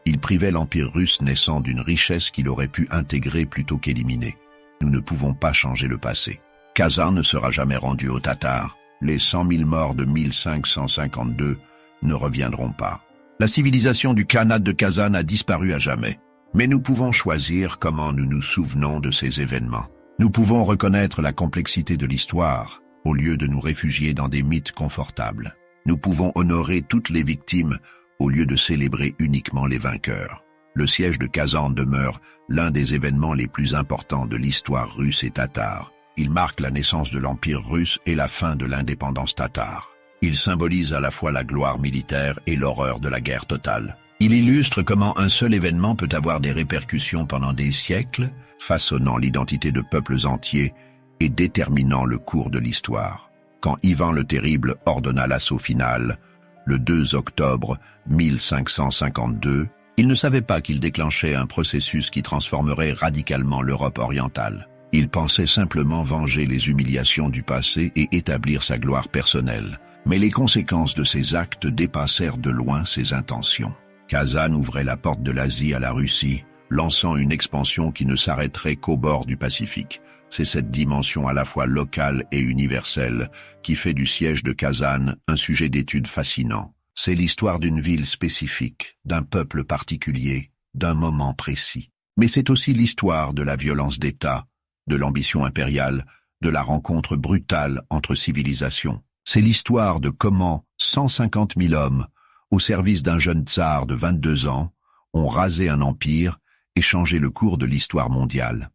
il privait l'empire russe naissant d'une richesse qu'il aurait pu intégrer plutôt qu'éliminer. Nous ne pouvons pas changer le passé. Kazan ne sera jamais rendu aux Tatars. Les 100 000 morts de 1552 ne reviendront pas. La civilisation du Khanat de Kazan a disparu à jamais. Mais nous pouvons choisir comment nous nous souvenons de ces événements. Nous pouvons reconnaître la complexité de l'histoire, au lieu de nous réfugier dans des mythes confortables. Nous pouvons honorer toutes les victimes, au lieu de célébrer uniquement les vainqueurs. Le siège de Kazan demeure l'un des événements les plus importants de l'histoire russe et tatare. Il marque la naissance de l'Empire russe et la fin de l'indépendance tatare. Il symbolise à la fois la gloire militaire et l'horreur de la guerre totale. Il illustre comment un seul événement peut avoir des répercussions pendant des siècles, façonnant l'identité de peuples entiers et déterminant le cours de l'histoire. Quand Ivan le Terrible ordonna l'assaut final, le 2 octobre 1552, il ne savait pas qu'il déclenchait un processus qui transformerait radicalement l'Europe orientale. Il pensait simplement venger les humiliations du passé et établir sa gloire personnelle. Mais les conséquences de ces actes dépassèrent de loin ses intentions. Kazan ouvrait la porte de l'Asie à la Russie, lançant une expansion qui ne s'arrêterait qu'au bord du Pacifique. C'est cette dimension à la fois locale et universelle qui fait du siège de Kazan un sujet d'étude fascinant. C'est l'histoire d'une ville spécifique, d'un peuple particulier, d'un moment précis. Mais c'est aussi l'histoire de la violence d'État, de l'ambition impériale, de la rencontre brutale entre civilisations. C'est l'histoire de comment 150 000 hommes, au service d'un jeune tsar de 22 ans, ont rasé un empire et changé le cours de l'histoire mondiale.